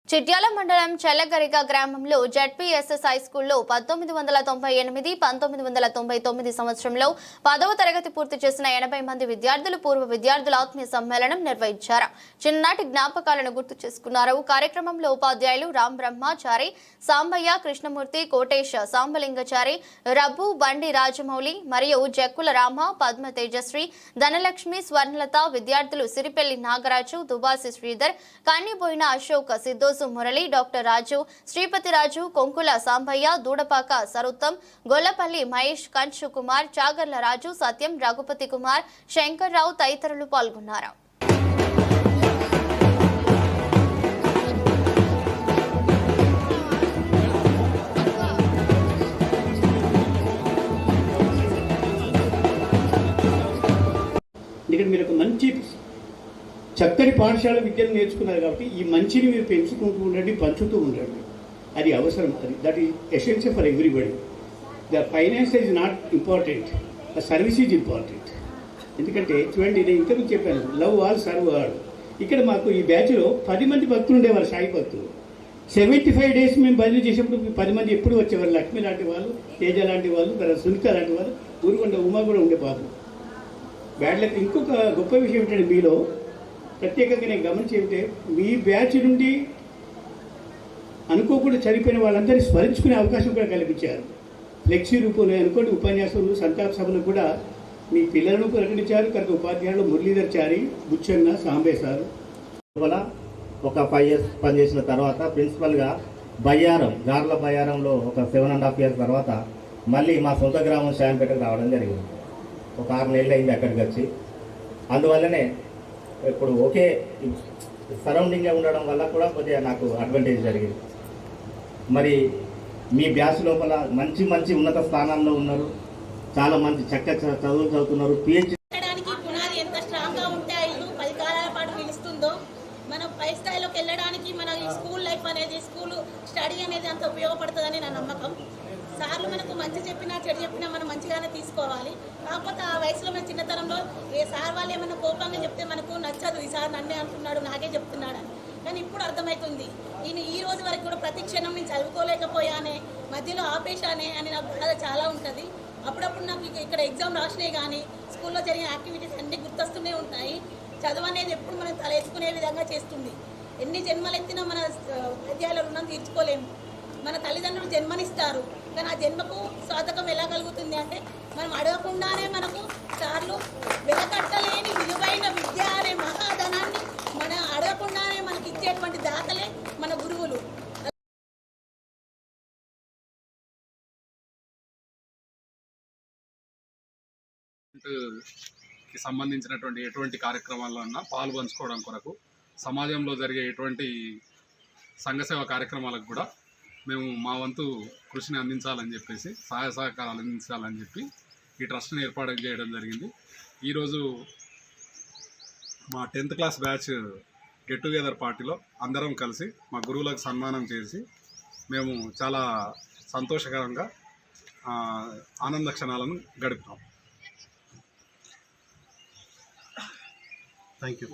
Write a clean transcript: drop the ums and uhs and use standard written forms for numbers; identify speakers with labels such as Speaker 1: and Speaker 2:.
Speaker 1: చిట్యాల మండలం చెల్లగరిక గ్రామంలో ZPSS high స్కూల్లో 1988-1999 సంవత్సరంలో 10వ తరగతి పూర్తి చేసిన 80 మంది విద్యార్థులు పూర్వ విద్యార్థుల ఆత్మీయ సమ్మేళనం నిర్వహించారు. చిన్ననాటి జ్ఞాపకాలను గుర్తు చేసుకున్నారు. కార్యక్రమంలో ఉపాధ్యాయులు రామ్ బ్రహ్మచారి, సాంబయ్య, కృష్ణమూర్తి, కోటేశ్, సాంబలింగచారి, రబ్బు, బండి రాజమౌళి మరియు జక్కుల రామ, పద్మ తేజశ్రీ, ధనలక్ష్మి, స్వర్ణలత, విద్యార్థులు సిరిపెల్లి నాగరాజు, దుబాసి శ్రీధర్, కన్నిబోయిన అశోక్, సిద్ధోసు మురళి, డాక్టర్ రాజు, శ్రీపతి రాజు, కొంకుల సాంబయ్య, దూడపాక సరుత్తం, గొల్లపల్లి మహేష్, కంచు కుమార్, చాగర్ల రాజు, సత్యం, రఘుపతి కుమార్, శంకర్ రావు తదితరులు పాల్గొన్నారు.
Speaker 2: మీరు ఒక మంచి చక్కని పాఠశాల విద్యను నేర్చుకున్నారు కాబట్టి ఈ మంచిని మీరు పెంచుకుంటూ ఉండండి, పంచుతూ ఉండండి. అది అవసరం. అది that is essential for everybody. The finance is not important, the service is important. ఎందుకంటే చూడండి, నేను ఇంతకు చెప్పాను, లవ్ ఆల్ సర్వ్ ఆల్. ఇక్కడ మాకు ఈ బ్యాచ్లో 10 మంది భక్తులు ఉండేవారు, సాయి భక్తులు. 75 days మేము బదిలీ చేసేప్పుడు 10 మంది ఎప్పుడు వచ్చేవారు. లక్ష్మి లాంటి వాళ్ళు, తేజ లాంటి వాళ్ళు, తర్వాత సునీత లాంటి వాళ్ళు, ఊరుకొండ ఉమా కూడా ఉండే పాపం. Bad luck. ఇంకొక గొప్ప విషయం ఏంటంటే, మీలో ప్రత్యేకంగా నేను గమనించేంటే, మీ బ్యాచ్ నుండి అనుకోకుండా చనిపోయిన వాళ్ళందరినీ స్మరించుకునే అవకాశం కూడా కల్పించారు. ఫ్లెక్సీ రూపంలో అనుకోండి, ఉపన్యాసంలో, సంతాప సభలు కూడా మీ పిల్లలను ప్రకటించారు. కనుక ఉపాధ్యాయులు మురళీధర్ చారి, బుచ్చన్న, సాంబే సార్.
Speaker 3: ఒక 5 years పనిచేసిన తర్వాత ప్రిన్సిపల్గా బయ్యారం, గార్ల బయ్యారంలో ఒక 7.5 years తర్వాత మళ్ళీ మా సొంత గ్రామం శాంపేటకు రావడం జరిగింది. ఒక 6 నెలలు అయింది అక్కడికి వచ్చి. అందువల్లనే ఇప్పుడు ఒకే సరౌండింగ్గా ఉండడం వల్ల కూడా కొద్దిగా నాకు అడ్వాంటేజ్ జరిగింది. మరి మీ బ్యాచ్ లోపల మంచి మంచి ఉన్నత స్థానాల్లో ఉన్నారు, చాలా మంచి చక్కగా చదువులు చదువుతున్నారు. పిహెచ్డి
Speaker 4: పునాది ఎంత స్ట్రాంగ్గా ఉంటే ఇల్లు 10 కాలాల పాటు నిలుస్తుందో, మనం పై స్థాయిలోకి వెళ్ళడానికి మన స్కూల్ లైఫ్ అనేది, స్కూల్ స్టడీ అనేది అంత ఉపయోగపడుతుందని నా నమ్మకం. సార్లు మనకు మంచి చెప్పినా చెడు చెప్పినా మనం మంచిగానే తీసుకోవాలి. కాకపోతే ఆ వయసులో మన చిన్నతనంలో ఏ సార్ వాళ్ళు ఏమన్నా కోపంగా చెప్తే మనకు నచ్చదు, ఈ సార్ నన్నే అంటున్నాడు, నాకే చెప్తున్నాడు అని. కానీ ఇప్పుడు అర్థమవుతుంది, ఈయన ఈ రోజు వరకు కూడా ప్రతి క్షణం నేను చదువుకోలేకపోయానే, మధ్యలో ఆపేశానే అని నాకు బాధ చాలా ఉంటుంది. అప్పుడప్పుడు నాకు ఇక్కడ ఎగ్జామ్ రాసినాయి కానీ స్కూల్లో జరిగిన యాక్టివిటీస్ అన్నీ గుర్తొస్తూనే ఉంటాయి. చదువు అనేది ఎప్పుడు మనం తలెత్తుకునే విధంగా చేస్తుంది. ఎన్ని జన్మలెత్తినా మన ఉపాధ్యాయుల రుణం తీర్చుకోలేము. మన తల్లిదండ్రులు జన్మనిస్తారు, కానీ ఆ జన్మకు స్వాతకం ఎలా కలుగుతుంది అంటే, మనం అడగకుండానే మనకు సార్లు వెలకట్టలేని విలువైన విద్య అనే మహాధనాన్ని మనం అడగకుండానే మనకి ఇచ్చేటువంటి దాతలే మన గురువులు.
Speaker 5: కి సంబంధించినటువంటి ఎటువంటి కార్యక్రమాల్లో అన్నా పాల్పంచుకోవడం కొరకు, సమాజంలో జరిగే ఎటువంటి సంఘసేవ కార్యక్రమాలకు కూడా మేము మా వంతు కృషిని అందించాలని చెప్పేసి, సహాయ సహకారాలు అందించాలని చెప్పి ఈ ట్రస్ట్ని ఏర్పాటు చేయడం జరిగింది. ఈరోజు మా 10th class batch get together పార్టీలో అందరం కలిసి మా గురువులకు సన్మానం చేసి మేము చాలా సంతోషకరంగా ఆనంద క్షణాలను గడుపుతాం. Thank you.